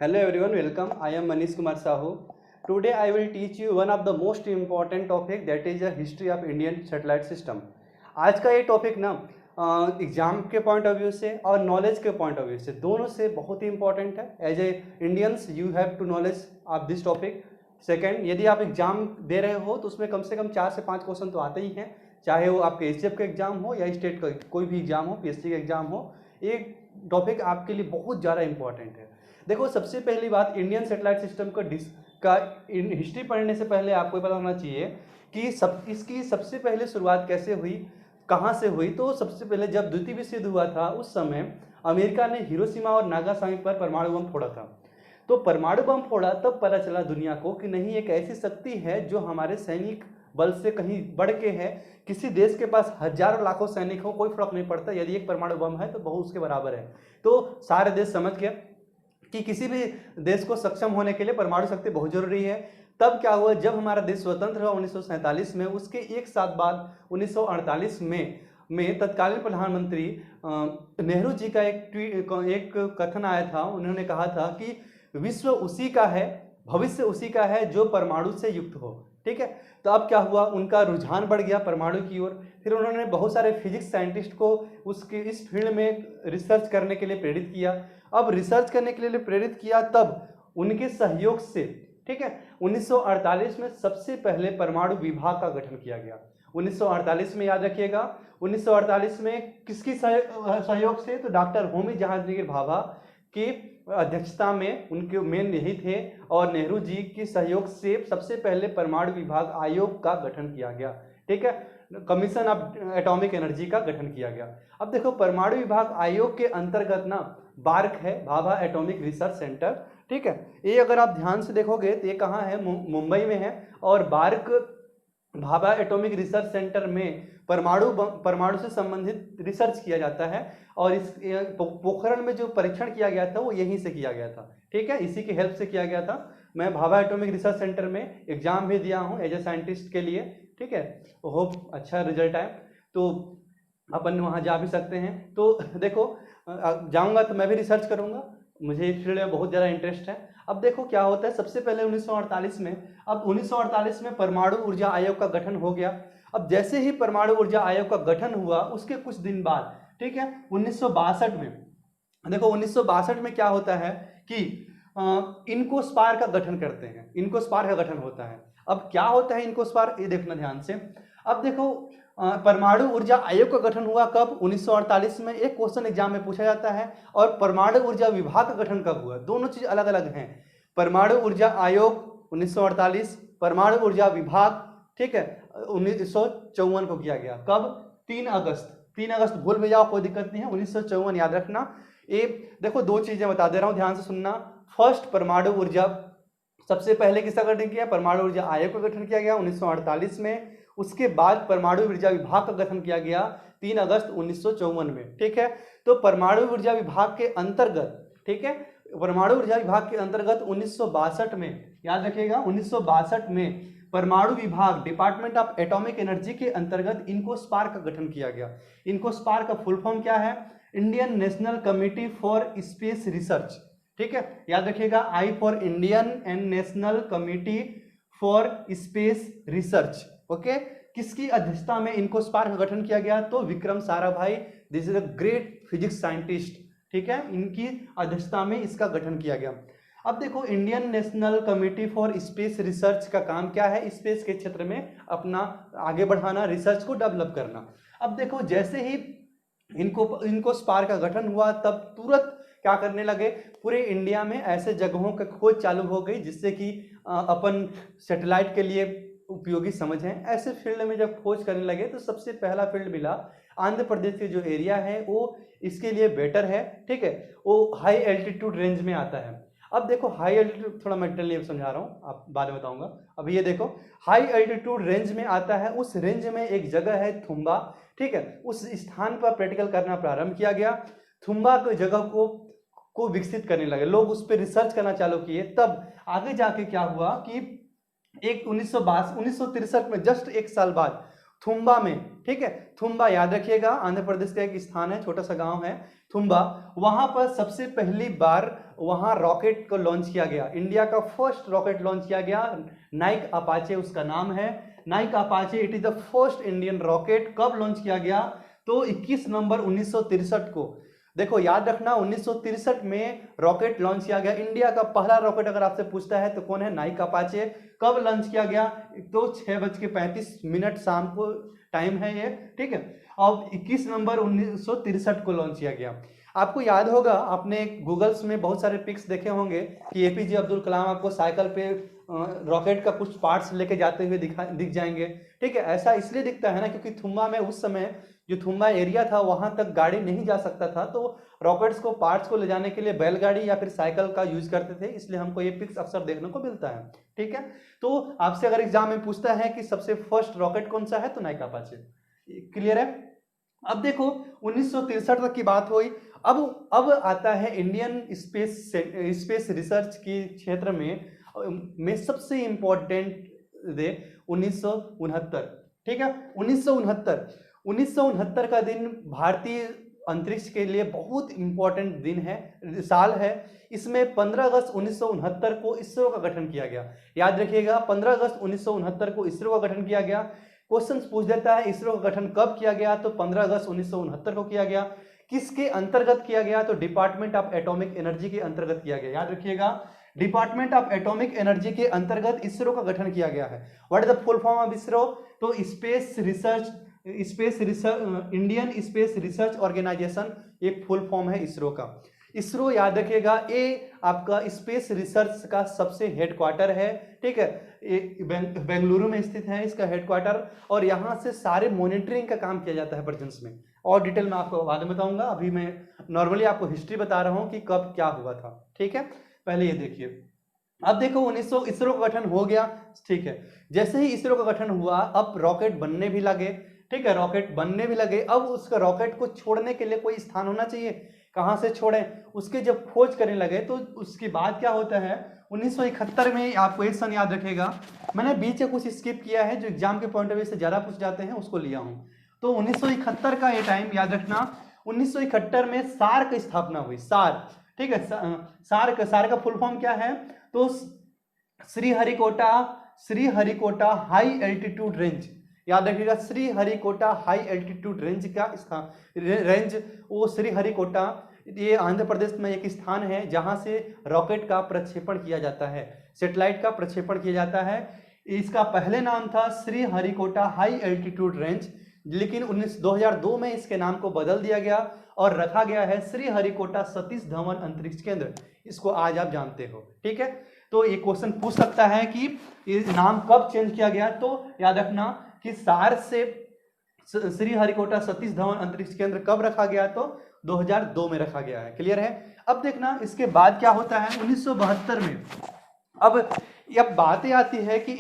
Hello everyone, welcome. I am Manish Kumar Sahu. Today I will teach you one of the most important topic, that is the history of Indian satellite system. आज का ये topic ना exam के point of view से और knowledge के point of view से दोनों से बहुत ही इंपॉर्टेंट है. As a Indians you have to knowledge of this topic. Second, यदि आप एग्जाम दे रहे हो तो उसमें कम से कम 4 से 5 क्वेश्चन तो आते ही हैं, चाहे वो आपके एचएफ का एग्जाम हो या स्टेट का कोई भी एग्जाम हो, पीएससी का एग्जाम हो. एक टॉपिक आपके लिए बहुत ज़्यादा इंपॉर्टेंट है. देखो, सबसे पहली बात, इंडियन सैटेलाइट सिस्टम का हिस्ट्री पढ़ने से पहले आपको पता होना चाहिए कि इसकी सबसे पहले शुरुआत कैसे हुई, कहाँ से हुई. तो सबसे पहले जब द्वितीय विश्व युद्ध हुआ था उस समय अमेरिका ने हिरोशिमा और नागासाकी पर परमाणु बम फोड़ा था. तो परमाणु बम फोड़ा तब पता चला दुनिया को कि नहीं, एक ऐसी शक्ति है जो हमारे सैनिक बल से कहीं बढ़ के है. किसी देश के पास हजारों लाखों सैनिक हो, कोई फर्क नहीं पड़ता, यदि एक परमाणु बम है तो बहुत उसके बराबर है. तो सारे देश समझ गए कि किसी भी देश को सक्षम होने के लिए परमाणु शक्ति बहुत जरूरी है. तब क्या हुआ, जब हमारा देश स्वतंत्र हुआ 1947 में, उसके एक साल बाद 1948 में तत्कालीन प्रधानमंत्री नेहरू जी का एक कथन आया था. उन्होंने कहा था कि विश्व उसी का है, भविष्य उसी का है जो परमाणु से युक्त हो. ठीक है. तो अब क्या हुआ, उनका रुझान बढ़ गया परमाणु की ओर. फिर उन्होंने बहुत सारे फिजिक्स साइंटिस्ट को उसके इस फील्ड में रिसर्च करने के लिए प्रेरित किया. अब रिसर्च करने के लिए प्रेरित किया, तब उनके सहयोग से, ठीक है, 1948 में सबसे पहले परमाणु विभाग का गठन किया गया. 1948 में, याद रखिएगा, 1948 में किसकी सहयोग से, तो डॉक्टर होमी जहांगीर भाभा की अध्यक्षता में, उनके मेन यही थे, और नेहरू जी के सहयोग से सबसे पहले परमाणु विभाग आयोग का गठन किया गया. ठीक है, कमीशन ऑफ एटॉमिक एनर्जी का गठन किया गया. अब देखो, परमाणु विभाग आयोग के अंतर्गत ना बार्क है, भाभा एटॉमिक रिसर्च सेंटर. ठीक है, ये अगर आप ध्यान से देखोगे तो ये कहाँ है, मुंबई में है. और BARC Bhabha atomic research centre में परमाणु से संबंधित रिसर्च किया जाता है. और इस पोखरण में जो परीक्षण किया गया था वो यहीं से किया गया था. ठीक है, इसी की हेल्प से किया गया था. मैं भाभा एटॉमिक रिसर्च सेंटर में एग्जाम भी दिया हूँ एज ए साइंटिस्ट के लिए. ठीक है, होप अच्छा रिजल्ट आए, तो अपन वहाँ जा भी सकते हैं. तो देखो, जाऊँगा तो मैं भी रिसर्च करूँगा, मुझे इस फील्ड में बहुत ज़्यादा इंटरेस्ट है. अब देखो क्या होता है, सबसे पहले 1948 में, अब 1948 में परमाणु ऊर्जा आयोग का गठन हो गया. अब जैसे ही परमाणु ऊर्जा आयोग का गठन हुआ उसके कुछ दिन बाद, ठीक है, 1962 में, देखो 1962 में क्या होता है कि इनकोस्पार का गठन करते हैं. इनकोस्पार का गठन होता है. अब क्या होता है इनकोस्पार, ये देखना ध्यान से. अब देखो, परमाणु ऊर्जा आयोग का गठन हुआ कब, 1948 में. एक क्वेश्चन एग्जाम में पूछा जाता है. और परमाणु ऊर्जा विभाग का गठन कब हुआ, दोनों चीज अलग अलग हैं. परमाणु ऊर्जा आयोग 1948, परमाणु ऊर्जा विभाग, ठीक है, 1954 को किया गया. कब, 3 अगस्त भूल भी जाओ कोई दिक्कत नहीं है, 1954 याद रखना. ये देखो, दो चीजें बता दे रहा हूं, ध्यान से सुनना. फर्स्ट, परमाणु ऊर्जा सबसे पहले किसका गठन किया, परमाणु ऊर्जा आयोग का गठन किया गया 1948 में. उसके बाद परमाणु ऊर्जा विभाग का गठन किया गया 3 अगस्त 1954 में. ठीक है, तो परमाणु ऊर्जा विभाग के अंतर्गत, ठीक है, परमाणु ऊर्जा विभाग के अंतर्गत 1962 में, याद रखिएगा, 1962 में परमाणु विभाग, डिपार्टमेंट ऑफ एटॉमिक एनर्जी के अंतर्गत इनकोस्पार का गठन किया गया. इनकोस्पार का फुल फॉर्म क्या है, Indian National Committee for Space Research. ठीक है, याद रखिएगा, I for Indian and National Committee for Space Research. Okay, किसकी अध्यक्षता में इनकोस्पार का गठन किया गया, तो Vikram Sarabhai, this is a great physics scientist. ठीक है, इनकी अध्यक्षता में इसका गठन किया गया. अब देखो, Indian National Committee for Space research का काम क्या है, स्पेस के क्षेत्र में अपना आगे बढ़ाना, रिसर्च को डेवलप करना. अब देखो, जैसे ही इनकोस्पार का गठन हुआ, तब तुरंत क्या करने लगे, पूरे इंडिया में ऐसे जगहों की खोज चालू हो गई जिससे कि अपन सैटेलाइट के लिए उपयोगी समझें. ऐसे फील्ड में जब खोज करने लगे तो सबसे पहला फील्ड मिला आंध्र प्रदेश के जो एरिया है वो इसके लिए बेटर है. ठीक है, वो हाई एल्टीट्यूड रेंज में आता है. अब देखो, हाई एल्टीट्यूड, थोड़ा मैं डिटेल समझा रहा हूँ, आप बाद में बताऊंगा. अभी ये देखो, हाई एल्टीट्यूड रेंज में आता है. उस रेंज में एक जगह है थुम्बा. ठीक है, उस स्थान पर प्रैक्टिकल करना प्रारंभ किया गया. थुम्बा की जगह को विकसित करने लगे लोग, उस पर रिसर्च करना चालू किए. तब आगे जाके क्या हुआ कि एक 1963 में, जस्ट एक साल बाद, थुम्बा में, ठीक है, थुम्बा याद रखिएगा, आंध्र प्रदेश का एक स्थान है, छोटा सा गांव है. थुम्बा, वहां पर सबसे पहली बार वहां रॉकेट को लॉन्च किया गया। इंडिया का फर्स्ट रॉकेट लॉन्च किया गया, नाइक अपाचे उसका नाम है, Naik Apache. It is the first Indian rocket. कब लॉन्च किया गया? तो 21 नवंबर 1963 को। देखो याद रखना, 1963 में रॉकेट लॉन्च किया गया। इंडिया का पहला रॉकेट अगर आपसे पूछता है तो कौन है? नाइक अपाचे। कब लॉन्च किया गया? तो 6:35 शाम को टाइम है ये, ठीक है। और 21 नवंबर 1963 को लॉन्च किया गया। आपको याद होगा, आपने गूगल्स में बहुत सारे पिक्स देखे होंगे कि एपीजे अब्दुल कलाम आपको साइकिल पे रॉकेट का कुछ पार्ट्स लेके जाते हुए दिख जाएंगे, ठीक है। ऐसा इसलिए दिखता है ना क्योंकि थुम्बा में उस समय जो थुम्बा एरिया था वहां तक गाड़ी नहीं जा सकता था, तो रॉकेट्स को पार्ट्स को ले जाने के लिए बैलगाड़ी या फिर साइकिल का यूज करते थे, इसलिए हमको ये पिक्स अक्सर देखने को मिलता है, ठीक है। तो आपसे अगर एग्जाम में पूछता है कि सबसे फर्स्ट रॉकेट कौन सा है, तो नाइक अपाचे। क्लियर है? अब देखो 1963 तक की बात हुई। अब आता है इंडियन स्पेस रिसर्च के क्षेत्र में सबसे इंपॉर्टेंट दे 1969, ठीक है। 1969 का दिन भारतीय अंतरिक्ष के लिए बहुत इंपॉर्टेंट दिन है, साल है। इसमें 15 अगस्त 1969 को इसरो का गठन किया गया। याद रखिएगा, 15 अगस्त 1969 को इसरो का गठन किया गया। क्वेश्चन पूछ देता है इसरो का गठन कब किया गया, तो 15 अगस्त 1969 को किया गया। किसके अंतर्गत किया गया? तो डिपार्टमेंट ऑफ एटॉमिक एनर्जी के अंतर्गत किया गया। याद रखिएगा, डिपार्टमेंट ऑफ एटॉमिक एनर्जी के अंतर्गत इसरो का गठन किया गया है। What is the full form of ISRO? तो space research Indian Space Research Organisation एक फुल फॉर्म है इसरो का। इसरो याद रखिएगा, ये आपका स्पेस रिसर्च का सबसे हेडक्वार्टर है, ठीक है। बेंगलुरु में स्थित है इसका हेडक्वार्टर, और यहाँ से सारे मॉनिटरिंग का काम किया जाता है प्रेजेंस में। और डिटेल में आपको बाद में बताऊंगा, अभी मैं नॉर्मली आपको हिस्ट्री बता रहा हूँ कि कब क्या हुआ था, ठीक है। पहले ये देखिए, अब देखो 1900 इसरो का गठन हो गया, ठीक है। जैसे ही इसरो का गठन हुआ, अब रॉकेट बनने भी लगे, ठीक है, रॉकेट बनने भी लगे। अब उसका रॉकेट को छोड़ने के लिए कोई स्थान होना चाहिए, कहां से छोड़ें, उसके जब खोज करने लगे तो उसके बाद क्या होता है, 1971 में, आपको एक सन याद रखेगा, मैंने बीच में कुछ स्किप किया है जो एग्जाम के पॉइंट ऑफ व्यू से ज्यादा पूछ जाते हैं, उसको लिया हूं। तो 1971 का ये टाइम याद रखना, 1971 में सार की स्थापना हुई, सार, ठीक है। सार का फुल फॉर्म क्या है? तो श्रीहरिकोटा हाई एल्टीट्यूड रेंज। याद रखिएगा, श्रीहरिकोटा हाई एल्टीट्यूड रेंज का रेंज, वो श्रीहरिकोटा, ये आंध्र प्रदेश में एक स्थान है जहां से रॉकेट का प्रक्षेपण किया जाता है, सैटेलाइट का प्रक्षेपण किया जाता है। इसका पहले नाम था श्रीहरिकोटा हाई एल्टीट्यूड रेंज, लेकिन 2002 में इसके नाम को बदल दिया गया और रखा गया है श्रीहरिकोटा सतीश धवन अंतरिक्ष केंद्र। इसको आज आप जानते हो, ठीक है। तो ये क्वेश्चन पूछ सकता है कि ये नाम कब चेंज किया गया, तो याद रखना कि सार से श्रीहरिकोटा सतीश धवन अंतरिक्ष केंद्र कब रखा गया, तो 2002 में रखा गया है। क्लियर है? अब देखना इसके बाद क्या होता है 1972 में। अब बातें आती है कि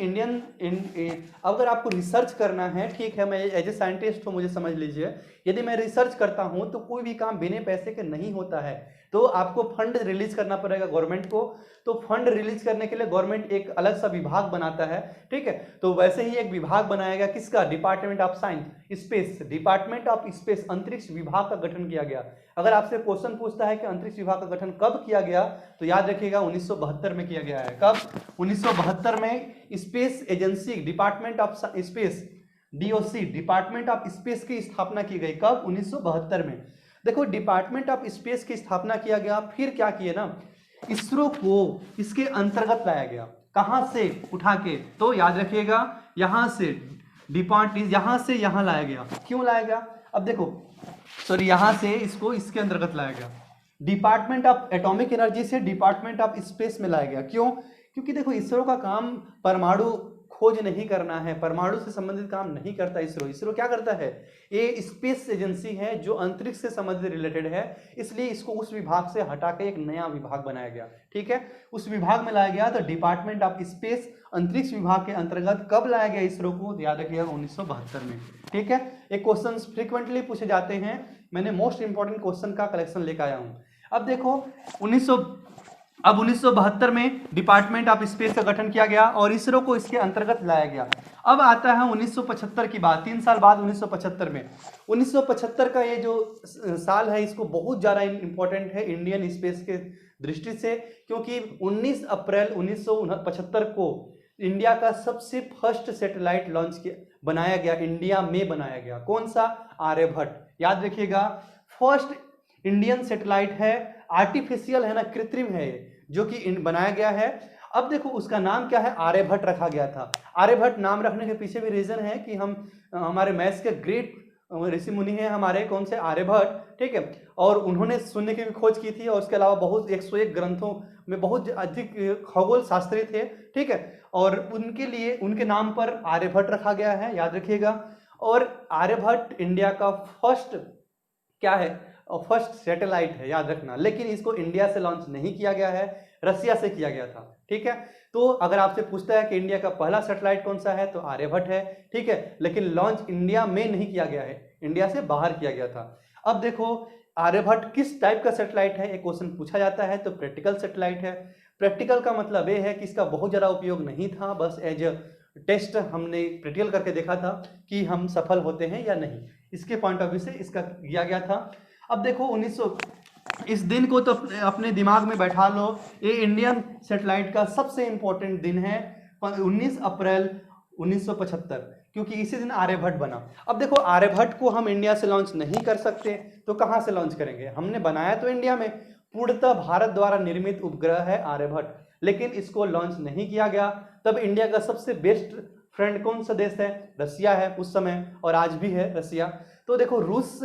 अगर आपको रिसर्च करना है, ठीक है, मैं एज ए साइंटिस्ट हूँ, मुझे समझ लीजिए, यदि मैं रिसर्च करता हूँ तो कोई भी काम बिना पैसे के नहीं होता है, तो आपको फंड रिलीज करना पड़ेगा गवर्नमेंट को। तो फंड रिलीज करने के लिए गवर्नमेंट एक अलग सा विभाग बनाता है, ठीक है। तो वैसे ही एक विभाग बनाया गया, किसका? Department of science space, department of space अंतरिक्ष विभाग का गठन किया गया। अगर आपसे क्वेश्चन पूछता है कि अंतरिक्ष विभाग का गठन कब किया गया, तो याद रखिएगा 1972 में किया गया है। कब? 1972 में space agency, department of space, DOC, department of space की स्थापना की गई। कब? 1972 में। देखो, डिपार्टमेंट ऑफ स्पेस की स्थापना किया गया, फिर क्या किए ना, इसरो को इसके अंतर्गत लाया गया। कहां से उठा के? तो याद रखिएगा, यहां से यहां से यहां लाया गया। क्यों लाया गया? अब देखो, सॉरी, यहां से इसको इसके अंतर्गत लाया गया, डिपार्टमेंट ऑफ एटॉमिक एनर्जी से डिपार्टमेंट ऑफ स्पेस में लाया गया। क्यों? क्योंकि देखो, इसरो का काम परमाणु खोज नहीं करना है, परमाणु से संबंधित काम नहीं करता इसरो। इसरो क्या करता है? ये स्पेस एजेंसी है जो अंतरिक्ष से संबंधित रिलेटेड है, इसलिए इसको उस विभाग से हटा के एक नया विभाग बनाया गया, ठीक है। उस विभाग में लाया गया, तो डिपार्टमेंट ऑफ स्पेस अंतरिक्ष विभाग के अंतर्गत कब लाया गया इसरो को? याद रखिएगा 1972 में, ठीक है। एक क्वेश्चन फ्रीक्वेंटली पूछे जाते हैं, मैंने मोस्ट इंपॉर्टेंट क्वेश्चन का कलेक्शन लेकर आया हूं। अब देखो अब 1972 में डिपार्टमेंट ऑफ स्पेस का गठन किया गया और इसरो को इसके अंतर्गत लाया गया। अब आता है 1975 की बात, 3 साल बाद 1975 में। 1975 का ये जो साल है इसको बहुत ज़्यादा इम्पोर्टेंट है इंडियन स्पेस के दृष्टि से, क्योंकि 19 अप्रैल 1975 को इंडिया का सबसे फर्स्ट सैटेलाइट लॉन्च किया, बनाया गया, इंडिया में बनाया गया। कौन सा? आर्यभट्ट। याद रखिएगा, फर्स्ट इंडियन सैटेलाइट है, आर्टिफिशियल है ना, कृत्रिम है ये, जो कि बनाया गया है। अब देखो उसका नाम क्या है, आर्यभट्ट रखा गया था। आर्यभट्ट नाम रखने के पीछे भी रीजन है कि हम हमारे मैथ्स के ग्रेट ऋषि मुनि हैं हमारे, कौन से? आर्यभट्ट, ठीक है। और उन्होंने शून्य की भी खोज की थी और उसके अलावा बहुत 101 ग्रंथों में बहुत अधिक खगोल शास्त्री थे, ठीक है। और उनके लिए उनके नाम पर आर्यभट्ट रखा गया है, याद रखिएगा। और आर्यभट्ट इंडिया का फर्स्ट क्या है, फर्स्ट सैटेलाइट है, याद रखना। लेकिन इसको इंडिया से लॉन्च नहीं किया गया है, रसिया से किया गया था, ठीक है। तो अगर आपसे पूछता है कि इंडिया का पहला सैटेलाइट कौन सा है, तो आर्यभट्ट है, ठीक है। लेकिन लॉन्च इंडिया में नहीं किया गया है, इंडिया से बाहर किया गया था। अब देखो आर्यभट्ट किस टाइप का सैटेलाइट है, एक क्वेश्चन पूछा जाता है, तो प्रैक्टिकल सैटेलाइट है। प्रैक्टिकल का मतलब ये है कि इसका बहुत ज़्यादा उपयोग नहीं था, बस एज अ टेस्ट हमने प्रैक्टिकल करके देखा था कि हम सफल होते हैं या नहीं, इसके पॉइंट ऑफ व्यू से इसका किया गया था। अब देखो 1900, इस दिन को तो अपने दिमाग में बैठा लो, ये इंडियन सैटेलाइट का सबसे इंपॉर्टेंट दिन है 19 अप्रैल 1975, क्योंकि इसी दिन आर्यभट्ट बना। अब देखो आर्यभट्ट को हम इंडिया से लॉन्च नहीं कर सकते, तो कहाँ से लॉन्च करेंगे? हमने बनाया तो इंडिया में, पूर्णतः भारत द्वारा निर्मित उपग्रह है आर्यभट्ट, लेकिन इसको लॉन्च नहीं किया गया। तब इंडिया का सबसे बेस्ट फ्रेंड कौन सा देश है? रसिया है उस समय, और आज भी है रसिया। तो देखो रूस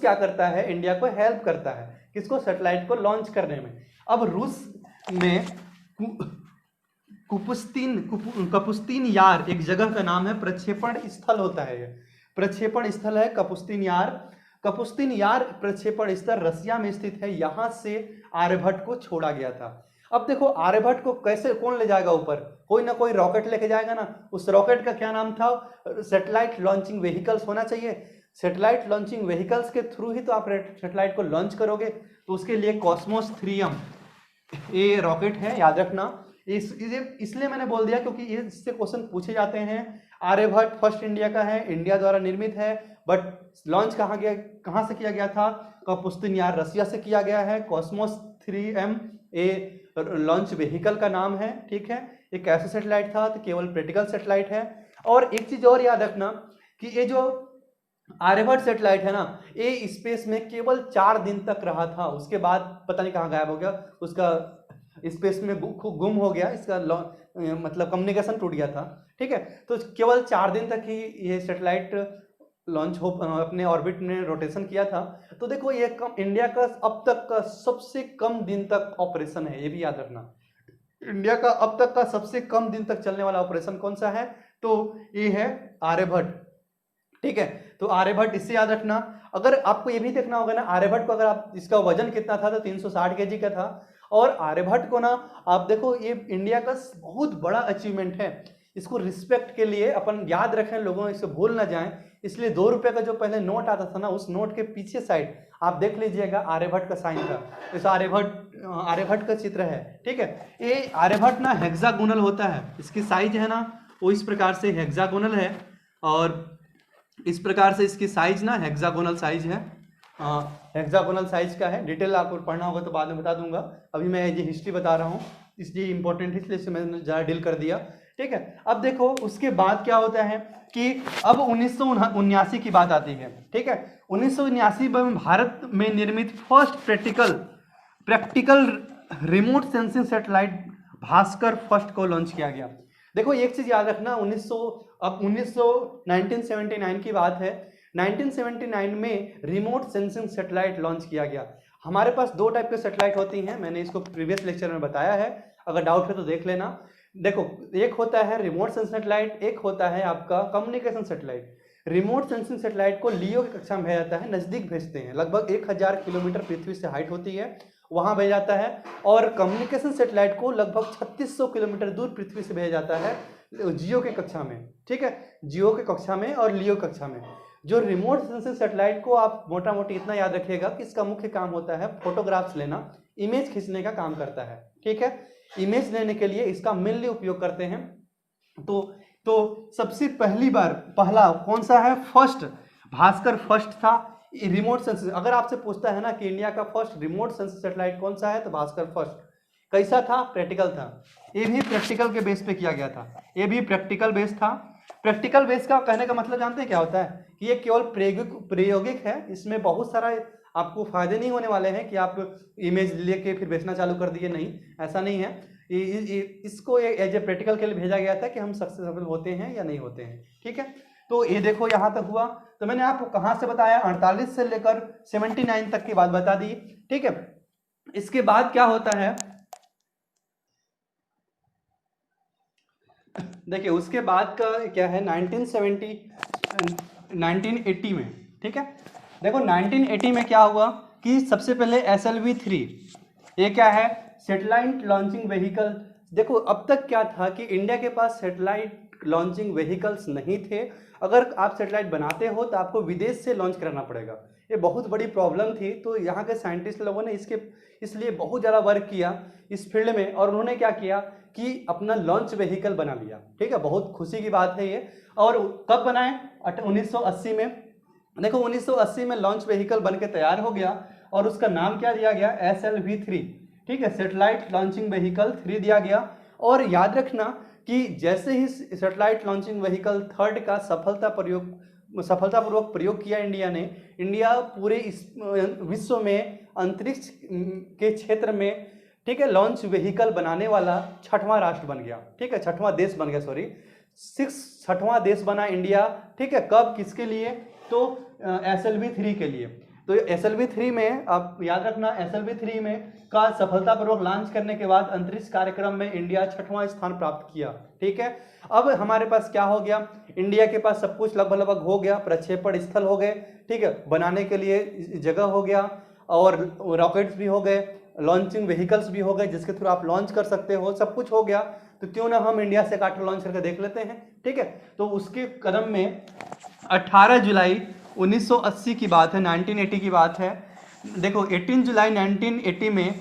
क्या करता है, इंडिया को हेल्प करता है, किसको? सैटेलाइट को लॉन्च करने में। अब रूस में कपुस्तीन यार एक जगह का नाम है, प्रक्षेपण स्थल होता है, ये प्रक्षेपण स्थल है कपुस्तीन यार। कपुस्तीन यार प्रक्षेपण स्थल रसिया में स्थित है, यहां से आर्यभट्ट को छोड़ा गया था। अब देखो आर्यभट्ट को कैसे, कौन ले जाएगा ऊपर? कोई ना कोई रॉकेट लेके जाएगा ना। उस रॉकेट का क्या नाम था? सैटेलाइट लॉन्चिंग व्हीकल्स होना चाहिए। सैटेलाइट लॉन्चिंग व्हीकल्स के थ्रू ही तो आप सैटेलाइट को लॉन्च करोगे, तो उसके लिए कॉस्मोस 3M ये रॉकेट है, याद रखना। इसलिए मैंने बोल दिया क्योंकि इससे क्वेश्चन पूछे जाते हैं। आर्यभट्ट फर्स्ट इंडिया का है, इंडिया द्वारा निर्मित है, बट लॉन्च कहाँ से किया गया था? कपुस्तीन यार रसिया से किया गया है। कॉस्मोस 3M ए लॉन्च व्हीकल का नाम है, ठीक है। एक ऐसा सैटेलाइट था, तो केवल प्रैक्टिकल सैटेलाइट है। और एक चीज और याद रखना कि ये जो आर्यभट्ट सैटेलाइट है ना, ये स्पेस में केवल 4 दिन तक रहा था, उसके बाद पता नहीं कहाँ गायब हो गया, उसका स्पेस में गुम हो गया, इसका मतलब कम्युनिकेशन टूट गया था, ठीक है। तो केवल 4 दिन तक ही ये सैटेलाइट लॉन्च हो अपने ऑर्बिट में रोटेशन किया था। तो देखो ये इंडिया का अब तक का सबसे कम दिन तक ऑपरेशन है, ये भी याद रखना। इंडिया का अब तक का सबसे कम दिन तक चलने वाला ऑपरेशन कौन सा है? तो ये है आर्यभट्ट, ठीक है। तो आर्यभट्ट इससे याद रखना। अगर आपको ये भी देखना होगा ना, आर्यभट्ट को अगर आप, इसका वजन कितना था? तो 360 kg का था। और आर्यभट्ट को ना आप देखो, ये इंडिया का बहुत बड़ा अचीवमेंट है, इसको रिस्पेक्ट के लिए अपन याद रखें, लोगों इसे भूल ना जाएं। इसलिए 2 रुपए का जो पहले नोट आता था ना, उस नोट के पीछे साइड आप देख लीजिएगा, आर्यभट्ट का साइन था। इस आर्यभट्ट का चित्र है, ठीक है। ये आर्यभट्ट ना हेक्सागोनल होता है, इसकी साइज है ना वो इस प्रकार से हेक्सागोनल है, और इस प्रकार से इसकी साइज ना हेक्सागोनल साइज है। हेक्सागोनल साइज का है। डिटेल आपको पढ़ना होगा तो बाद में बता दूंगा, अभी मैं ये हिस्ट्री बता रहा हूँ, इसलिए इंपॉर्टेंट है, इसलिए मैंने ज़्यादा डील कर दिया, ठीक है। अब देखो उसके बाद क्या होता है कि अब 1979 की बात आती है, ठीक है। 1979 में भारत में निर्मित first practical remote sensing satellite Bhaskar first को लॉन्च किया गया। देखो एक चीज याद रखना, 1979 की बात है। 1979 में रिमोट सेंसिंग सैटेलाइट लॉन्च किया गया। हमारे पास 2 टाइप के सैटेलाइट होती हैं, मैंने इसको प्रीवियस लेक्चर में बताया है, अगर डाउट है तो देख लेना। देखो एक होता है रिमोट सेंसिंग सैटेलाइट, एक होता है आपका communication satellite. Remote sensing satellite को लियो की कक्षा में भेजा जाता है, नजदीक भेजते हैं, लगभग 1000 किलोमीटर पृथ्वी से हाइट होती है, वहां भेजा जाता है। और कम्युनिकेशन सैटेलाइट को लगभग 3600 किलोमीटर दूर पृथ्वी से भेजा जाता है, जियो के कक्षा में, ठीक है, जियो के कक्षा में और लियो कक्षा में। जो रिमोट सेंसिंग सैटेलाइट को आप मोटा मोटी इतना याद रखिएगा कि इसका मुख्य काम होता है फोटोग्राफ्स लेना, इमेज खींचने का काम करता है, ठीक है। इमेज लेने के लिए इसका मेनली उपयोग करते हैं। तो सबसे पहला कौन सा है, फर्स्ट भास्कर फर्स्ट था रिमोट सेंसिंग। अगर आपसे पूछता है ना कि इंडिया का फर्स्ट रिमोट सेंसिंग सैटेलाइट कौन सा है, तो भास्कर फर्स्ट। कैसा था, प्रैक्टिकल था, ये भी प्रैक्टिकल के बेस पे किया गया था, ये भी प्रैक्टिकल बेस था। प्रैक्टिकल बेस का कहने का मतलब जानते हैं क्या होता है, कि ये केवल प्रायोगिक है, इसमें बहुत सारा आपको फायदे नहीं होने वाले हैं कि आप इमेज लेके फिर बेचना चालू कर दिए, नहीं, ऐसा नहीं है। इसको एज ए प्रैक्टिकल के लिए भेजा गया था कि हम सक्सेसफुल होते हैं या नहीं होते हैं, ठीक है। तो ये देखो यहाँ तक हुआ। तो मैंने आपको कहाँ से बताया, 48 से लेकर 79 तक की बात बता दी, ठीक है। इसके बाद क्या होता है, देखिए उसके बाद का क्या है, 1980 में, ठीक है। देखो 1980 में क्या हुआ कि सबसे पहले SLV-3, ये क्या है, सैटेलाइट लॉन्चिंग व्हीकल। देखो अब तक क्या था कि इंडिया के पास सैटेलाइट लॉन्चिंग व्हीकल्स नहीं थे। अगर आप सैटेलाइट बनाते हो तो आपको विदेश से लॉन्च कराना पड़ेगा, ये बहुत बड़ी प्रॉब्लम थी। तो यहाँ के साइंटिस्ट लोगों ने इसलिए बहुत ज़्यादा वर्क किया इस फील्ड में, और उन्होंने क्या किया कि अपना लॉन्च व्हीकल बना लिया, ठीक है। बहुत खुशी की बात है ये। और कब बनाए, 1980 में। देखो 1980 में लॉन्च व्हीकल बन के तैयार हो गया, और उसका नाम क्या दिया गया, SLV-3, ठीक है, सैटेलाइट लॉन्चिंग व्हीकल 3 दिया गया। और याद रखना कि जैसे ही सैटेलाइट लॉन्चिंग व्हीकल 3 का सफलतापूर्वक प्रयोग किया इंडिया पूरे इस विश्व में अंतरिक्ष के क्षेत्र में, ठीक है, लॉन्च व्हीकल बनाने वाला 6वां राष्ट्र बन गया, ठीक है, 6वां देश बन गया, सॉरी, 6वां देश बना इंडिया, ठीक है। कब, किसके लिए, तो SLV-3 के लिए। तो SLV-3 में आप याद रखना, SLV-3 में का सफलतापूर्वक लॉन्च करने के बाद अंतरिक्ष कार्यक्रम में इंडिया 6वां स्थान प्राप्त किया, ठीक है। अब हमारे पास क्या हो गया, इंडिया के पास सब कुछ लगभग हो गया, प्रक्षेपण स्थल हो गए, ठीक है, बनाने के लिए जगह हो गया, और रॉकेट्स भी हो गए, लॉन्चिंग व्हीकल्स भी हो गए जिसके थ्रू आप लॉन्च कर सकते हो, सब कुछ हो गया। तो क्यों ना हम इंडिया से काटर लॉन्च करके देख लेते हैं, ठीक है। तो उसके कदम में 18 जुलाई 1980 की बात है, 1980 की बात है। देखो 18 जुलाई 1980 में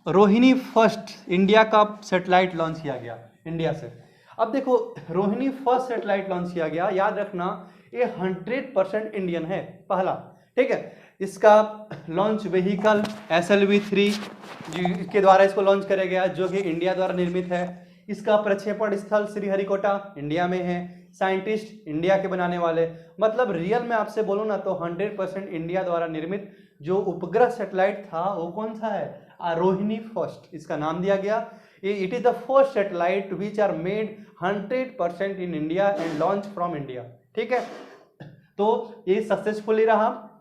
रोहिणी फर्स्ट इंडिया का सैटेलाइट लॉन्च किया गया इंडिया से। अब देखो रोहिणी फर्स्ट सैटेलाइट लॉन्च किया गया, याद रखना ये 100% इंडियन है, पहला, ठीक है। इसका लॉन्च व्हीकल SLV-3 के द्वारा इसको लॉन्च किया गया, जो कि इंडिया द्वारा निर्मित है। इसका प्रक्षेपण स्थल श्रीहरिकोटा इंडिया में है, साइंटिस्ट इंडिया के बनाने वाले, मतलब रियल में आपसे बोलूँ ना तो 100% इंडिया द्वारा निर्मित जो उपग्रह सैटेलाइट था वो कौन सा है, रोहिणी फर्स्ट, इसका नाम दिया गया। It is the first satellite which are made 100% in India and launch from India, ठीक है। तो ये सक्सेसफुली रहा।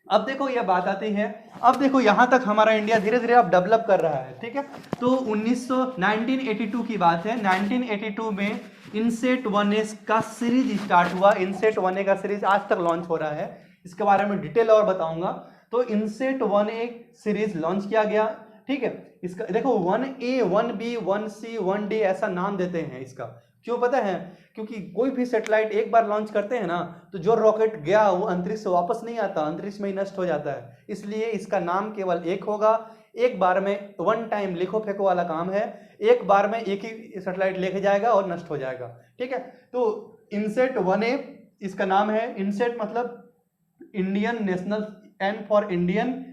अब देखो ये बात आती है, अब देखो यहाँ तक हमारा इंडिया धीरे धीरे अब डेवलप कर रहा है, ठीक है। तो 1982 की बात है, 1982 में इनसेट 1A का सीरीज स्टार्ट हुआ। इनसेट 1A का सीरीज आज तक लॉन्च हो रहा है, इसके बारे में डिटेल और बताऊंगा। तो इनसेट 1A सीरीज लॉन्च किया गया, ठीक है। इसका देखो 1A 1B 1C 1D ऐसा नाम देते हैं इसका, क्यों पता है, क्योंकि कोई भी सैटेलाइट एक बार लॉन्च करते हैं ना तो जो रॉकेट गया वो अंतरिक्ष से वापस नहीं आता, अंतरिक्ष में ही नष्ट हो जाता है, इसलिए इसका नाम केवल एक होगा। एक बार में वन टाइम लिखो फेंको वाला काम है, एक बार में एक ही सैटेलाइट लेके जाएगा और नष्ट हो जाएगा, ठीक है। तो इनसेट 1A इसका नाम है। इनसेट मतलब Indian national, N for Indian,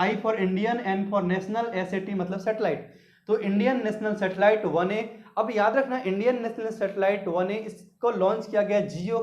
I for Indian, N for national, SAT मतलब सैटेलाइट। तो इंडियन नेशनल सैटेलाइट 1A। अब याद रखना इंडियन नेशनल सैटेलाइट 1A इसको लॉन्च किया गया जियो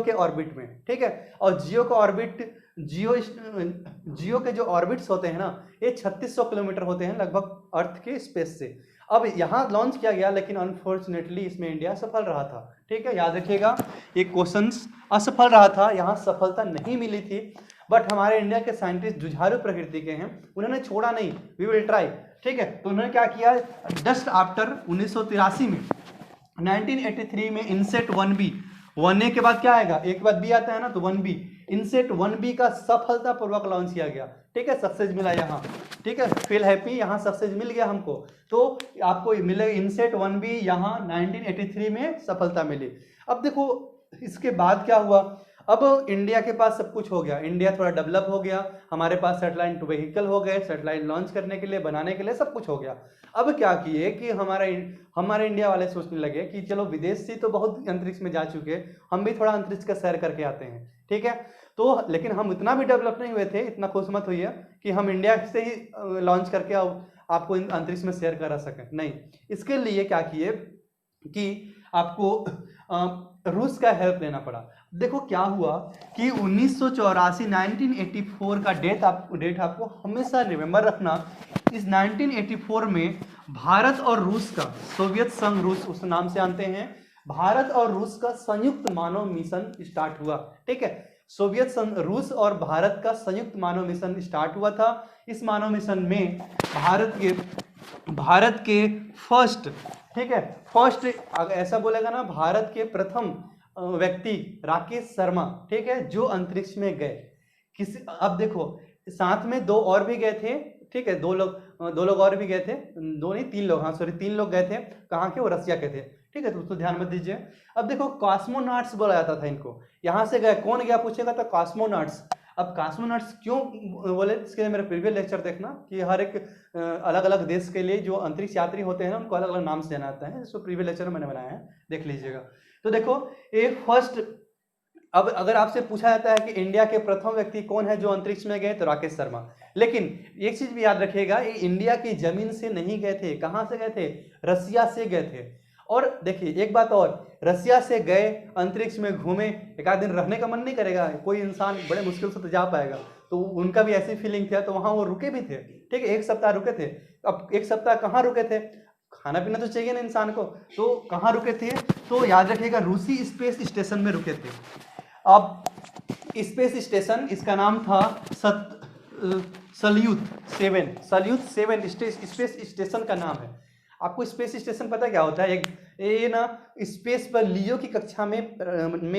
के ऑर्बिट में, ठीक है। और जियो का ऑर्बिट, जियो के जो ऑर्बिट्स होते हैं ना ये 3600 किलोमीटर होते हैं लगभग अर्थ के स्पेस से। अब यहाँ लॉन्च किया गया, लेकिन अनफॉर्चुनेटली इसमें इंडिया सफल रहा था, ठीक है, याद रखिएगा ये क्वेश्चंस असफल रहा था, यहाँ सफलता नहीं मिली थी। बट हमारे इंडिया के साइंटिस्ट जुझारू प्रकृति के हैं, उन्होंने छोड़ा नहीं, वी विल ट्राई, ठीक है। तो उन्होंने क्या किया, जस्ट आफ्टर 1983 में 1983 में इनसेट 1B, 1A के बाद क्या आएगा, एक बाद B आता है ना, तो 1B, इनसेट 1B का सफलतापूर्वक लॉन्च किया गया, ठीक है, सक्सेस मिला यहाँ, ठीक है, फील हैप्पी, यहाँ सक्सेस मिल गया हमको। तो आपको मिलेगा इनसेट 1B, यहाँ 1983 में सफलता मिली। अब देखो इसके बाद क्या हुआ, अब इंडिया के पास सब कुछ हो गया, इंडिया थोड़ा डेवलप हो गया, हमारे पास सैटेलाइट व्हीकल हो गए, सैटेलाइट लॉन्च करने के लिए, बनाने के लिए सब कुछ हो गया। अब क्या किए कि हमारे इंडिया वाले सोचने लगे कि चलो विदेशी तो बहुत अंतरिक्ष में जा चुके, हम भी थोड़ा अंतरिक्ष का सैर करके आते हैं, ठीक है। तो लेकिन हम इतना भी डेवलप नहीं हुए थे, इतना खुश मत हुई है कि हम इंडिया से ही लॉन्च करके आपको अंतरिक्ष में शेयर करा सकें, नहीं। इसके लिए क्या किए कि आपको रूस का हेल्प लेना पड़ा। देखो क्या हुआ कि 1984 1984 का डेट आपको हमेशा रिमेंबर रखना। इस 1984 में भारत और रूस का, सोवियत संघ रूस उस नाम से जानते हैं, भारत और रूस का संयुक्त मानव मिशन स्टार्ट हुआ, ठीक है। सोवियत संघ, रूस और भारत का संयुक्त मानव मिशन स्टार्ट हुआ था। इस मानव मिशन में भारत के फर्स्ट, ठीक है, फर्स्ट ऐसा बोलेगा ना, भारत के प्रथम व्यक्ति राकेश शर्मा, ठीक है, जो अंतरिक्ष में गए। अब देखो साथ में दो और भी गए थे, ठीक है, दो लोग और भी गए थे, दो नहीं तीन लोग, हाँ सॉरी 3 लोग गए थे। कहाँ के? वो रसिया के थे, ठीक है, तो ध्यान मत दीजिए। अब देखो कॉस्मोनॉट्स बोला जाता था इनको, यहाँ से गए, कौन गया पूछेगा तो कॉस्मोनॉट्स। अब कॉस्मोनॉट्स क्यों बोले, इसके लिए मेरा प्रीवियस लेक्चर देखना कि हर एक अलग अलग देश के लिए जो अंतरिक्ष यात्री होते हैं ना, उनको अलग अलग नाम से जाना जाता है। इसको प्रीवियस लेक्चर मैंने बनाया है, देख लीजिएगा। तो देखो ये फर्स्ट, अब अगर आपसे पूछा जाता है कि इंडिया के प्रथम व्यक्ति कौन है जो अंतरिक्ष में गए, तो राकेश शर्मा। लेकिन एक चीज भी याद रखिएगा, ये इंडिया की जमीन से नहीं गए थे। कहां से गए थे? रसिया से गए थे। और देखिए एक बात और, रसिया से गए, अंतरिक्ष में घूमे, एक आध दिन रहने का मन नहीं करेगा? कोई इंसान बड़े मुश्किल से तो जा पाएगा, तो उनका भी ऐसी फीलिंग था, तो वहां वो रुके भी थे, ठीक है, 1 सप्ताह रुके थे। अब 1 सप्ताह कहाँ रुके थे? खाना पीना तो चाहिए ना इंसान को, तो कहाँ रुके थे? तो याद रखिएगा रूसी स्पेस स्टेशन में रुके थे। अब स्पेस स्टेशन, इसका नाम था सल्यूट 7 स्पेस स्टेशन का नाम है। आपको स्पेस स्टेशन पता क्या होता है? ये ना स्पेस पर लियो की कक्षा में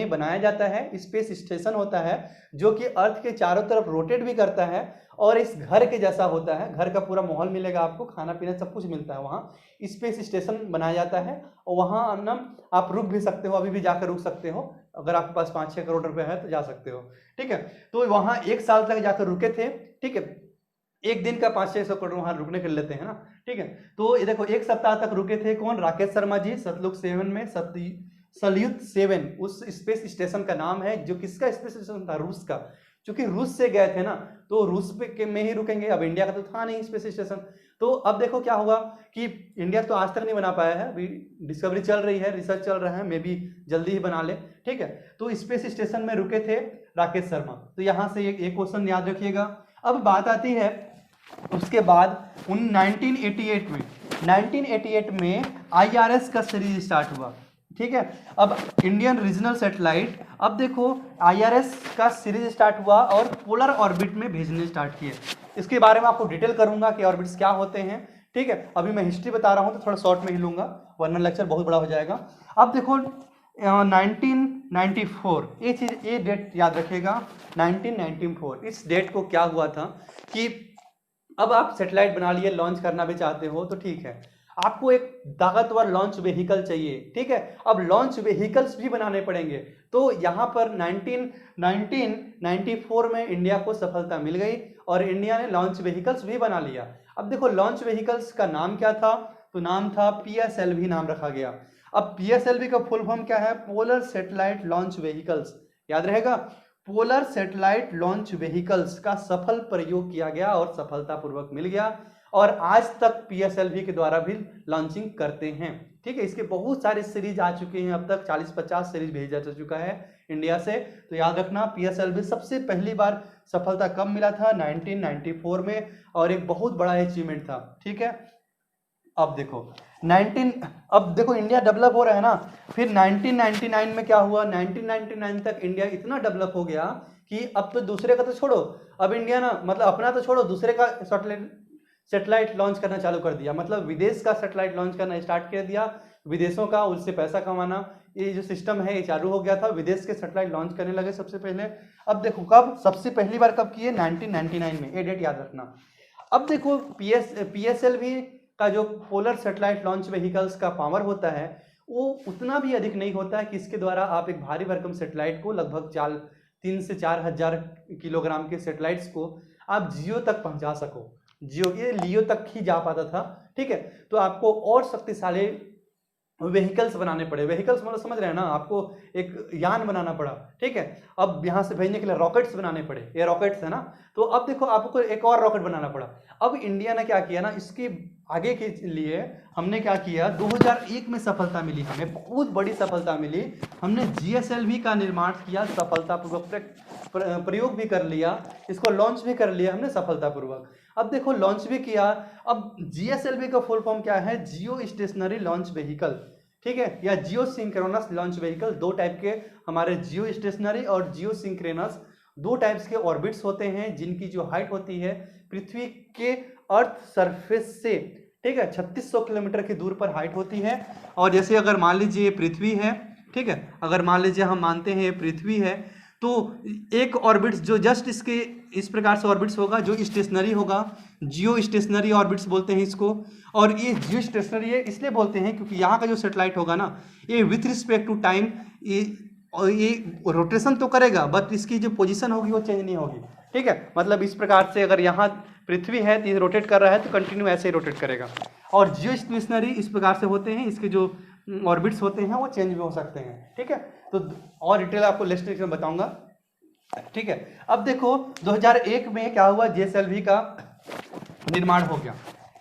बनाया जाता है। स्पेस स्टेशन होता है जो कि अर्थ के चारों तरफ रोटेट भी करता है, और इस घर के जैसा होता है। घर का पूरा माहौल मिलेगा आपको, खाना पीना सब कुछ मिलता है वहाँ। स्पेस स्टेशन बनाया जाता है, और वहाँ ना आप रुक भी सकते हो, अभी भी जाकर रुक सकते हो, अगर आपके पास 5-6 करोड़ रुपए है तो जा सकते हो, ठीक है। तो वहाँ 1 साल तक जाकर रुके थे, ठीक है। एक दिन का 500-600 करोड़ वहां रुकने के लेते हैं ना, ठीक है। तो ये देखो 1 सप्ताह तक रुके थे कौन? राकेश शर्मा जी, सतलुक 7 में, सल्यूट 7 उस स्पेस स्टेशन का नाम है। जो किसका स्पेस स्टेशन था? रूस का। क्योंकि रूस से गए थे ना, तो रूस में ही रुकेंगे। अब इंडिया का तो था नहीं स्पेस स्टेशन। तो अब देखो क्या हुआ कि इंडिया तो आज तक नहीं बना पाया है, अभी डिस्कवरी चल रही है, रिसर्च चल रहा है, मे बी जल्दी ही बना ले, ठीक है। तो स्पेस स्टेशन में रुके थे राकेश शर्मा। तो यहाँ से एक क्वेश्चन याद रखिएगा। अब बात आती है उसके बाद 1988 में IRS का सीरीज स्टार्ट हुआ, ठीक है। अब इंडियन रीजनल सैटेलाइट, अब देखो IRS का सीरीज स्टार्ट हुआ और पोलर ऑर्बिट में भेजने स्टार्ट किए। इसके बारे में आपको डिटेल करूंगा कि ऑर्बिट्स क्या होते हैं, ठीक है। अभी मैं हिस्ट्री बता रहा हूं तो थोड़ा शॉर्ट में ही लूंगा, वरना लेक्चर बहुत बड़ा हो जाएगा। अब देखो 1994, ये डेट याद रखिएगा, 1994। इस डेट को क्या हुआ था कि अब आप सैटेलाइट बना लिए, लॉन्च करना भी चाहते हो तो ठीक है, आपको एक ताकतवर लॉन्च व्हीकल चाहिए, ठीक है। अब लॉन्च व्हीकल्स भी बनाने पड़ेंगे। तो यहाँ पर 1994 में इंडिया को सफलता मिल गई और इंडिया ने लॉन्च व्हीकल्स भी बना लिया। अब देखो लॉन्च व्हीकल्स का नाम क्या था? तो नाम था PSLV, नाम रखा गया। अब PSLV का फुल फॉर्म क्या है? पोलर सैटेलाइट लॉन्च व्हीकल्स, याद रहेगा, पोलर सैटेलाइट लॉन्च व्हीकल्स का सफल प्रयोग किया गया और सफलतापूर्वक मिल गया। और आज तक PSLV के द्वारा भी लॉन्चिंग करते हैं, ठीक है। इसके बहुत सारे सीरीज आ चुके हैं, अब तक 40-50 सीरीज भेजा जा चुका है इंडिया से। तो याद रखना PSLV सबसे पहली बार सफलता कब मिला था? 1994 में, और एक बहुत बड़ा अचीवमेंट था, ठीक है। अब देखो इंडिया डेवलप हो रहा है ना। फिर 1999 में क्या हुआ? 1999 तक इंडिया इतना डेवलप हो गया कि अब तो दूसरे का तो छोड़ो, अब इंडिया ना मतलब अपना तो छोड़ो, दूसरे का सैटेलाइट लॉन्च करना चालू कर दिया। मतलब विदेश का सैटेलाइट लॉन्च करना स्टार्ट कर दिया, विदेशों का, उससे पैसा कमाना, ये जो सिस्टम है ये चालू हो गया था। विदेश के सैटेलाइट लॉन्च करने लगे सबसे पहले। अब देखो कब सबसे पहली बार कब किए? 1999 में, ये डेट याद रखना। अब देखो PSLV का जो पोलर सैटेलाइट लॉन्च व्हीकल्स का पावर होता है, वो उतना भी अधिक नहीं होता है कि इसके द्वारा आप एक भारी भरकम सेटेलाइट को लगभग 3 से 4 हजार किलोग्राम के सेटेलाइट्स को आप जियो तक पहुंचा सको। जियो ये लियो तक ही जा पाता था, ठीक है। तो आपको और शक्तिशाली व्हीकल्स बनाने पड़े। व्हीकल्स मतलब समझ रहे हैं ना, आपको एक यान बनाना पड़ा, ठीक है। अब यहाँ से भेजने के लिए रॉकेट्स बनाने पड़े, ये रॉकेट्स है ना। तो अब देखो आपको एक और रॉकेट बनाना पड़ा। अब इंडिया ने क्या किया ना, इसके आगे के लिए हमने क्या किया, 2001 में सफलता मिली, हमें बहुत बड़ी सफलता मिली। हमने GSLV का निर्माण किया सफलतापूर्वक, प्रयोग भी कर लिया, इसको लॉन्च भी कर लिया हमने सफलतापूर्वक। अब देखो लॉन्च भी किया। अब GSLV का फुल फॉर्म क्या है, जियो स्टेशनरी लॉन्च व्हीकल, ठीक है, या जियो सिंक्रोनस लॉन्च व्हीकल। दो टाइप के हमारे जियो स्टेशनरी और जियो सिंक्रोनस, दो टाइप्स के ऑर्बिट्स होते हैं जिनकी जो हाइट होती है पृथ्वी के अर्थ सरफेस से, ठीक है, 3600 किलोमीटर की दूर पर हाइट होती है। और जैसे अगर मान लीजिए पृथ्वी है, ठीक है, अगर मान लीजिए हम मानते हैं पृथ्वी है, तो एक ऑर्बिट्स जो जस्ट इसके इस प्रकार से ऑर्बिट्स होगा जो स्टेशनरी होगा, जियो स्टेशनरी ऑर्बिट्स बोलते हैं इसको। और ये जियो स्टेशनरी है इसलिए बोलते हैं क्योंकि यहाँ का जो सेटेलाइट होगा ना, ये विथ रिस्पेक्ट टू टाइम ये रोटेशन तो करेगा, बट इसकी जो पोजीशन होगी वो चेंज नहीं होगी, ठीक है। मतलब इस प्रकार से अगर यहाँ पृथ्वी है तो ये रोटेट कर रहा है तो कंटिन्यू ऐसे ही रोटेट करेगा। और जियो स्टेशनरी इस प्रकार से होते हैं, इसके जो ऑर्बिट्स होते हैं वो चेंज भी हो सकते हैं, ठीक है। तो और डिटेल आपको नेक्स्ट लेक्चर में बताऊंगा, ठीक है। अब देखो 2001 में क्या हुआ, GSLV का निर्माण हो गया,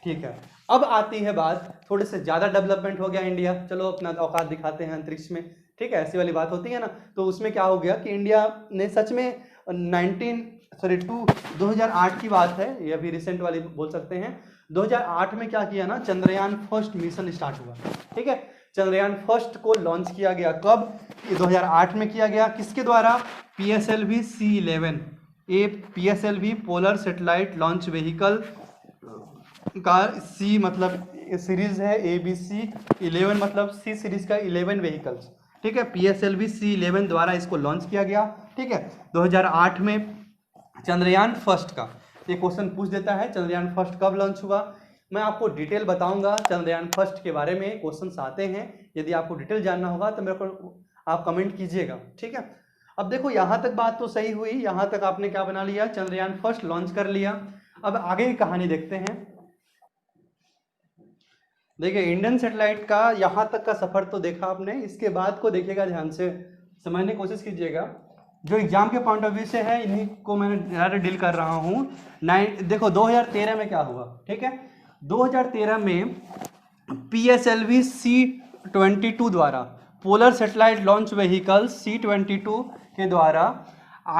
ठीक है। अब आती है बात, थोड़े से ज़्यादा डेवलपमेंट हो गया इंडिया, चलो अपना औकात दिखाते हैं अंतरिक्ष में, ठीक है, ऐसी वाली बात होती है ना। तो उसमें क्या हो गया कि इंडिया ने सच में 2008 की बात है, ये अभी रिसेंट वाली बोल सकते हैं। 2008 में क्या किया ना, चंद्रयान फर्स्ट मिशन स्टार्ट हुआ, ठीक है। चंद्रयान फर्स्ट को लॉन्च किया गया कब, 2008 में किया गया, किसके द्वारा, PSLV C11, ये PSLV polar satellite launch vehicle का C मतलब सीरीज है, ABC 11 मतलब C सीरीज का 11 व्हीकल्स, ठीक है। PSLV C11 द्वारा इसको लॉन्च किया गया, ठीक है। 2008 में चंद्रयान फर्स्ट का ये क्वेश्चन पूछ देता है, चंद्रयान फर्स्ट कब लॉन्च हुआ। मैं आपको डिटेल बताऊंगा चंद्रयान फर्स्ट के बारे में, क्वेश्चंस आते हैं, यदि आपको डिटेल जानना होगा तो मेरे को आप कमेंट कीजिएगा, ठीक है। अब देखो यहाँ तक बात तो सही हुई, यहाँ तक आपने क्या बना लिया, चंद्रयान फर्स्ट लॉन्च कर लिया। अब आगे की कहानी देखते हैं। देखिए इंडियन सैटेलाइट का यहाँ तक का सफर तो देखा आपने, इसके बाद को देखिएगा, ध्यान से समझने की कोशिश कीजिएगा। जो एग्जाम के पॉइंट ऑफ व्यू से है इन्हीं को मैं ज़्यादा डील कर रहा हूँ। देखो 2013 में क्या हुआ, ठीक है। 2013 में PSLV C22 द्वारा polar satellite launch vehicle C22 के द्वारा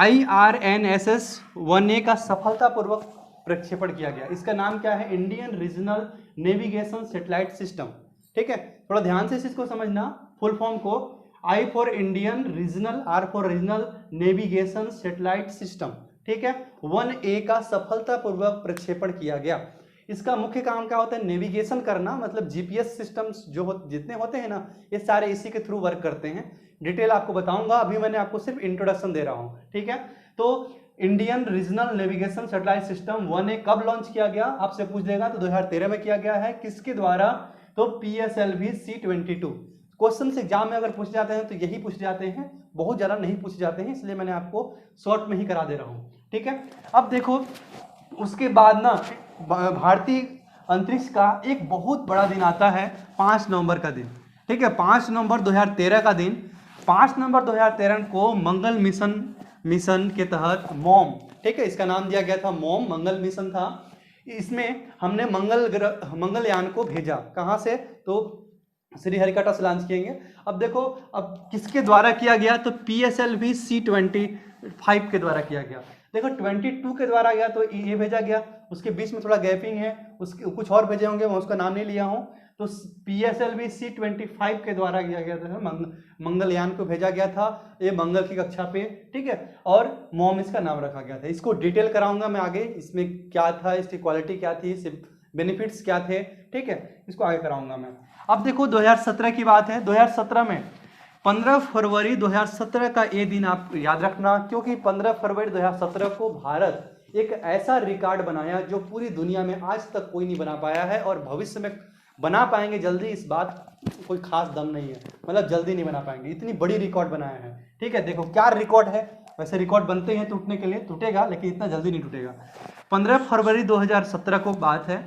IRNSS 1A का सफलतापूर्वक प्रक्षेपण किया गया। इसका नाम क्या है, Indian regional navigation satellite system, ठीक है। थोड़ा ध्यान से इसको समझना, फुल फॉर्म को I for Indian regional, R for regional navigation satellite system, ठीक है। 1A का सफलतापूर्वक प्रक्षेपण किया गया। इसका मुख्य काम क्या होता है, नेविगेशन करना, मतलब GPS सिस्टम्स जो जितने होते हैं ना, ये सारे इसी के थ्रू वर्क करते हैं। डिटेल आपको बताऊंगा, अभी मैंने आपको सिर्फ इंट्रोडक्शन दे रहा हूँ, ठीक है। तो Indian regional navigation satellite system 1A कब लॉन्च किया गया, आपसे पूछ देगा, तो 2013 में किया गया है, किसके द्वारा, तो PSLV C22। क्वेश्चन एग्जाम में अगर पूछ जाते हैं तो यही पूछ जाते हैं, बहुत ज़्यादा नहीं पूछ जाते हैं, इसलिए मैंने आपको शॉर्ट में ही करा दे रहा हूँ, ठीक है। अब देखो उसके बाद ना भारतीय अंतरिक्ष का एक बहुत बड़ा दिन आता है, 5 नवंबर का दिन, ठीक है। 5 नवंबर 2013 का दिन, 5 नवंबर 2013 को मंगल मिशन के तहत मॉम, ठीक है, इसका नाम दिया गया था मॉम, मंगल मिशन था। इसमें हमने मंगलयान को भेजा, कहाँ से, तो श्रीहरिकोटा से लॉन्च किएंगे। अब देखो अब किसके द्वारा किया गया, तो PSLV C25 के द्वारा किया गया। देखो 22 के द्वारा गया तो ये भेजा गया, उसके बीच में थोड़ा गैपिंग है, उसके कुछ और भेजे होंगे, मैं उसका नाम नहीं लिया हूँ। तो PSLV C25 के द्वारा किया गया था, मंगलयान को भेजा गया था, ये मंगल की कक्षा पे, ठीक है। और मॉम इसका नाम रखा गया था। इसको डिटेल कराऊंगा मैं आगे, इसमें क्या था, इसकी क्वालिटी क्या थी, बेनिफिट्स क्या थे, ठीक है, इसको आगे कराऊंगा मैं। अब देखो 2017 की बात है। 2017 में 15 फरवरी 2017 का ये दिन आप याद रखना, क्योंकि 15 फरवरी 2017 को भारत एक ऐसा रिकॉर्ड बनाया जो पूरी दुनिया में आज तक कोई नहीं बना पाया है, और भविष्य में बना पाएंगे जल्दी, इस बात कोई खास दम नहीं है, मतलब जल्दी नहीं बना पाएंगे, इतनी बड़ी रिकॉर्ड बनाया है। ठीक है, देखो क्या रिकॉर्ड है, वैसे रिकॉर्ड बनते हैं टूटने के लिए, टूटेगा लेकिन इतना जल्दी नहीं टूटेगा। 15 फरवरी 2017 को बात है,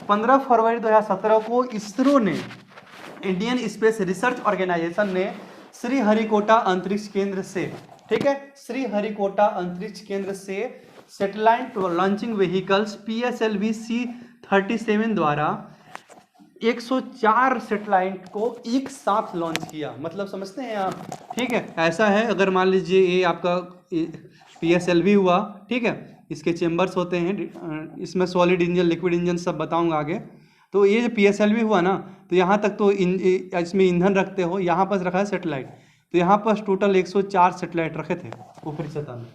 15 फरवरी 2017 को इसरो ने, इंडियन स्पेस रिसर्च ऑर्गेनाइजेशन ने श्रीहरिकोटा अंतरिक्ष केंद्र से, ठीक है, श्रीहरिकोटा अंतरिक्ष केंद्र से satellite launching vehicles PSLV C-37 द्वारा 104 सैटेलाइट को एक साथ लॉन्च किया। मतलब समझते हैं आप, ठीक है, ऐसा है, अगर मान लीजिए ये आपका PSLV हुआ, ठीक है, इसके चेंबर्स होते हैं, इसमें सॉलिड इंजन, लिक्विड इंजन सब बताऊंगा आगे। तो ये जो PSLV हुआ ना, तो यहाँ तक तो इसमें ईंधन रखते हो, यहाँ पर रखा है सेटेलाइट, तो यहाँ पर टोटल 104 सेटेलाइट रखे थे ऊपरी सतह में,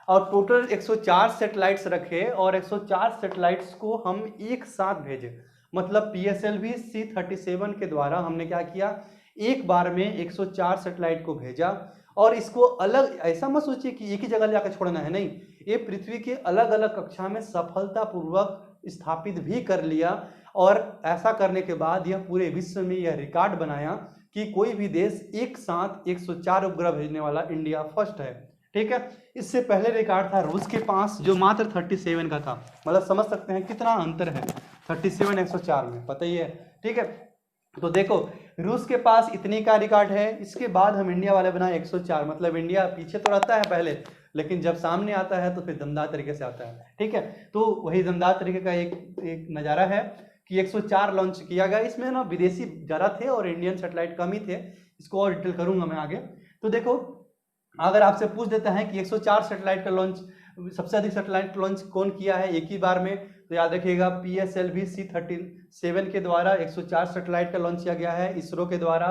और टोटल 104 सेटेलाइट्स रखे, और 104 सेटेलाइट्स को हम एक साथ भेजे। मतलब PSLV C-37 के द्वारा हमने क्या किया, एक बार में 104 सेटेलाइट को भेजा, और इसको अलग, ऐसा मत सोचिए कि एक ही जगह जाकर छोड़ना है, नहीं, ये पृथ्वी के अलग अलग कक्षा में सफलतापूर्वक स्थापित भी कर लिया। और ऐसा करने के बाद यह पूरे विश्व में यह रिकॉर्ड बनाया कि कोई भी देश एक साथ 104 उपग्रह भेजने वाला इंडिया फर्स्ट है। ठीक है, इससे पहले रिकॉर्ड था रूस के पास, जो मात्र 37 का था। मतलब समझ सकते हैं कितना अंतर है 37 104 में, पता ही है। ठीक है, तो देखो रूस के पास इतने का रिकॉर्ड है, इसके बाद हम इंडिया वाले बनाए 104। मतलब इंडिया पीछे तो रहता है पहले, लेकिन जब सामने आता है तो फिर दमदार तरीके से आता है। ठीक है, तो वही दमदार तरीके का एक नज़ारा है कि 104 लॉन्च किया गया। इसमें ना विदेशी ज़्यादा थे और इंडियन सैटेलाइट कम ही थे, इसको और डिटेल करूंगा मैं आगे। तो देखो, अगर आपसे पूछ देता है कि 104 सैटेलाइट का लॉन्च, सबसे अधिक सैटेलाइट लॉन्च कौन किया है एक ही बार में, तो याद रखिएगा PSLV C-37 के द्वारा 104 सैटेलाइट का लॉन्च किया गया है। इसरो के द्वारा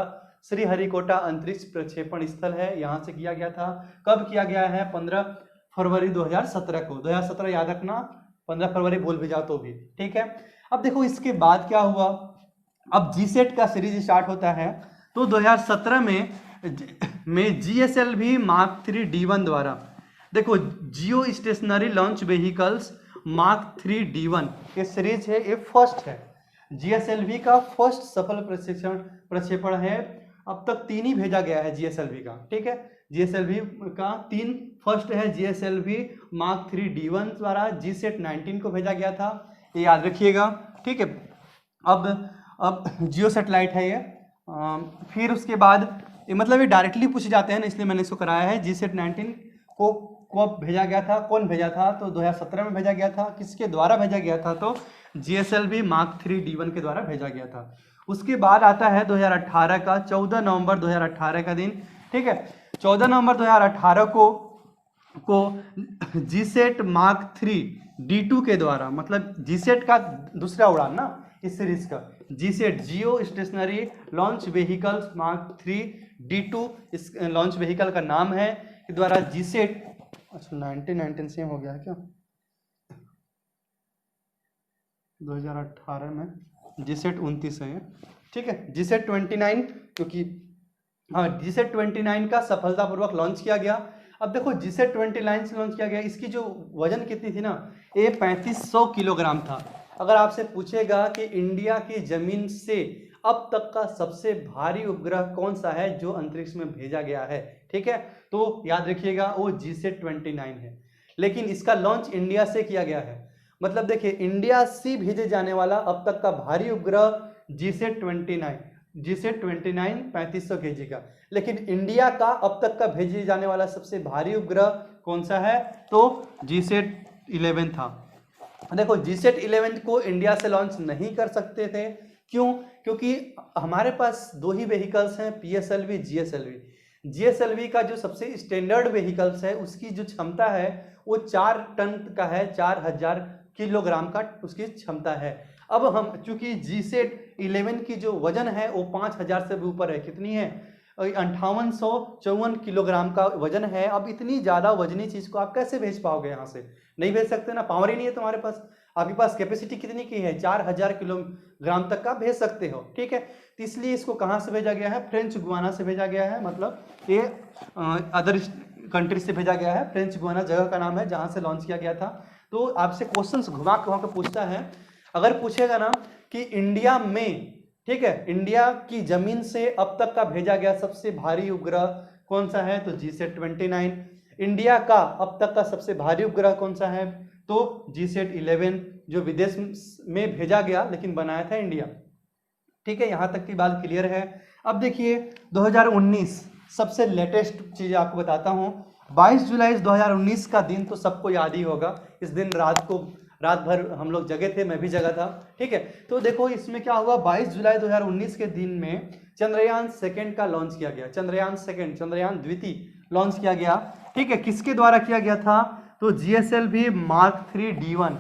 श्रीहरिकोटा अंतरिक्ष प्रक्षेपण स्थल है, यहाँ से किया गया था। कब किया गया है? 15 फरवरी 2017 को। 2017 याद रखना, 15 फरवरी भूल भी जाओ तो भी। ठीक है, अब देखो इसके बाद क्या हुआ। अब GSAT का सीरीज स्टार्ट होता है, तो 2017 में GSLV Mark 3 D1 द्वारा, देखो जियो stationery launch vehicles Mark 3 D1 ये सीरीज है, ये फर्स्ट है, GSLV का फर्स्ट सफल प्रक्षेपण है। अब तक 3 ही भेजा गया है GSLV का। ठीक है, GSLV का 3 फर्स्ट है, GSLV Mark 3 D1 द्वारा GSAT 19 को भेजा गया था, ये याद रखिएगा। ठीक है, अब जियो सैटेलाइट है ये। फिर उसके बाद मतलब ये डायरेक्टली पूछे जाते हैं ना, इसलिए मैंने इसको कराया है। GSAT 19 को कब भेजा गया था, कौन भेजा था? तो 2017 में भेजा गया था। किसके द्वारा भेजा गया था? तो GSLV Mark 3 D1 के द्वारा भेजा गया था। उसके बाद आता है 2018 का 14 नवंबर 2018 का दिन। ठीक है, 14 नवंबर 2018 को GSAT Mark 3 D2 के द्वारा, मतलब GSAT का दूसरा उड़ान ना इस सीरीज का, GSAT जियो stationery launch vehicles Mark 3 D2 इस लॉन्च व्हीकल का नाम है, के द्वारा GSAT, अच्छा 19 सेम हो गया है क्या? 2018 में GSAT 29 है। ठीक है, GSAT 29, क्योंकि हाँ GSAT 29 का सफलतापूर्वक लॉन्च किया गया। अब देखो GSAT 29 से लॉन्च किया गया, इसकी जो वजन कितनी थी ना, ये 3500 किलोग्राम था। अगर आपसे पूछेगा कि इंडिया की जमीन से अब तक का सबसे भारी उपग्रह कौन सा है जो अंतरिक्ष में भेजा गया है, ठीक है, तो याद रखिएगा वो GSAT 29 है। लेकिन इसका लॉन्च इंडिया से किया गया है। मतलब देखिए, इंडिया से भेजे जाने वाला अब तक का भारी उपग्रह GSAT 29 3500 kg का। लेकिन इंडिया का अब तक का भेजे जाने वाला सबसे भारी उपग्रह कौन सा है? तो GSAT 11 था। देखो GSAT 11 को इंडिया से लॉन्च नहीं कर सकते थे, क्यों? क्योंकि हमारे पास 2 ही व्हीकल्स हैं, PSLV GSLV। GSLV का जो सबसे स्टैंडर्ड व्हीकल्स है, उसकी जो क्षमता है वो 4 टन का है, 4000 किलोग्राम का उसकी क्षमता है। अब हम चूंकि GSAT 11 की जो वजन है वो 5000 से भी ऊपर है, कितनी है? 5854 किलोग्राम का वजन है। अब इतनी ज़्यादा वजनी चीज़ को आप कैसे भेज पाओगे? यहाँ से नहीं भेज सकते ना, पावर ही नहीं है तुम्हारे पास। आपके पास कैपेसिटी कितनी की है? 4000 किलोग्राम तक का भेज सकते हो। ठीक है, तो इसलिए इसको कहाँ से भेजा गया है? फ्रेंच गुआना से भेजा गया है। मतलब ये अदर कंट्री से भेजा गया है। फ्रेंच गुआना जगह का नाम है जहाँ से लॉन्च किया गया था। तो आपसे क्वेश्चन घुमा के पूछता है, अगर पूछेगा ना कि इंडिया में ठीक है, इंडिया की जमीन से अब तक का भेजा गया सबसे भारी उपग्रह कौन सा है, तो GSAT-29। इंडिया का अब तक का सबसे भारी उपग्रह कौन सा है, तो GSAT-11, जो विदेश में भेजा गया लेकिन बनाया था इंडिया। ठीक है, यहाँ तक की बात क्लियर है। अब देखिए 2019 सबसे लेटेस्ट चीज आपको बताता हूँ। 22 जुलाई 2019 का दिन तो सबको याद ही होगा। इस दिन रात भर हम लोग जगे थे, मैं भी जगा था। ठीक है, तो देखो इसमें क्या हुआ, 22 जुलाई 2019 के दिन में चंद्रयान सेकंड का लॉन्च किया गया। चंद्रयान द्वितीय लॉन्च किया गया। ठीक है, किसके द्वारा किया गया था, तो GSLV Mark 3 D1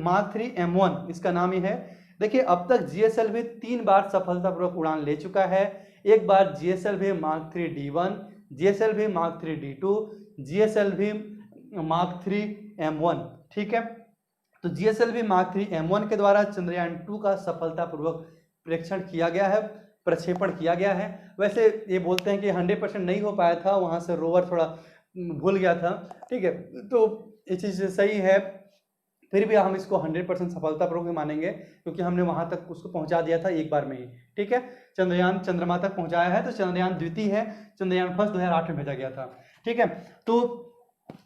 Mark 3 M1 इसका नाम ही है। देखिए अब तक GSLV 3 बार सफलतापूर्वक उड़ान ले चुका है। एक बार GSLV Mark 3 D1, GSLV Mark 3 D2, GSLV Mark 3 M1। ठीक है, तो GSLV Mark 3 M1 के द्वारा चंद्रयान 2 का सफलतापूर्वक प्रेक्षण किया गया है, प्रक्षेपण किया गया है। वैसे ये बोलते हैं कि 100% नहीं हो पाया था, वहां से रोवर थोड़ा भूल गया था। ठीक है, तो ये चीज़ सही है, फिर भी हम इसको 100% सफलतापूर्वक मानेंगे क्योंकि हमने वहां तक उसको पहुंचा दिया था एक बार में ही। ठीक है, चंद्रयान चंद्रमा तक पहुंचाया है। तो चंद्रयान द्वितीय है, चंद्रयान फर्स्ट 2008 में भेजा गया था। ठीक है, तो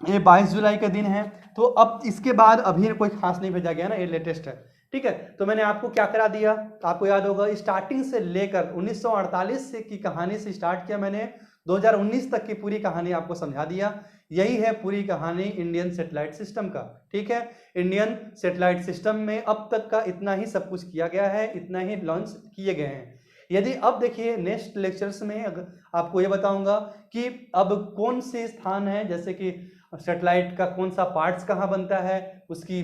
ये 22 जुलाई का दिन है। तो अब इसके बाद अभी कोई खास नहीं भेजा गया ना, ये लेटेस्ट है। ठीक है, तो मैंने आपको क्या करा दिया, आपको याद होगा स्टार्टिंग से लेकर 1948 से की कहानी से स्टार्ट किया मैंने, 2019 तक की पूरी कहानी आपको समझा दिया। यही है पूरी कहानी इंडियन सैटेलाइट सिस्टम का। ठीक है, इंडियन सैटेलाइट सिस्टम में अब तक का इतना ही सब कुछ किया गया है, इतना ही लॉन्च किए गए हैं। यदि अब देखिए नेक्स्ट लेक्चर्स में आपको ये बताऊंगा कि अब कौन से स्थान है, जैसे कि सैटेलाइट का कौन सा पार्ट्स कहाँ बनता है, उसकी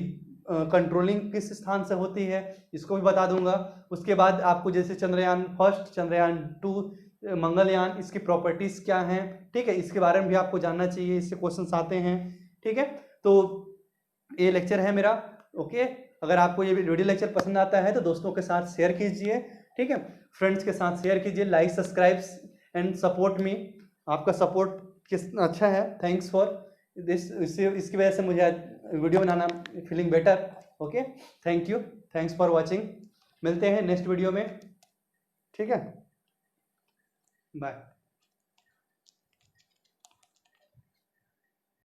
कंट्रोलिंग किस स्थान से होती है, इसको भी बता दूंगा। उसके बाद आपको जैसे चंद्रयान फर्स्ट, चंद्रयान 2, मंगलयान, इसकी प्रॉपर्टीज क्या हैं, ठीक है, इसके बारे में भी आपको जानना चाहिए, इससे क्वेश्चंस आते हैं। ठीक है, तो ये लेक्चर है मेरा। ओके, अगर आपको ये वीडियो लेक्चर पसंद आता है तो दोस्तों के साथ शेयर कीजिए। ठीक है, फ्रेंड्स के साथ शेयर कीजिए, like, subscribe and support me. आपका सपोर्ट किस अच्छा है, थैंक्स फॉर दिस। इसकी वजह से मुझे video banana feeling better. Okay, thank you, thanks for watching. मिलते हैं नेक्स्ट वीडियो में। ठीक है, बाय।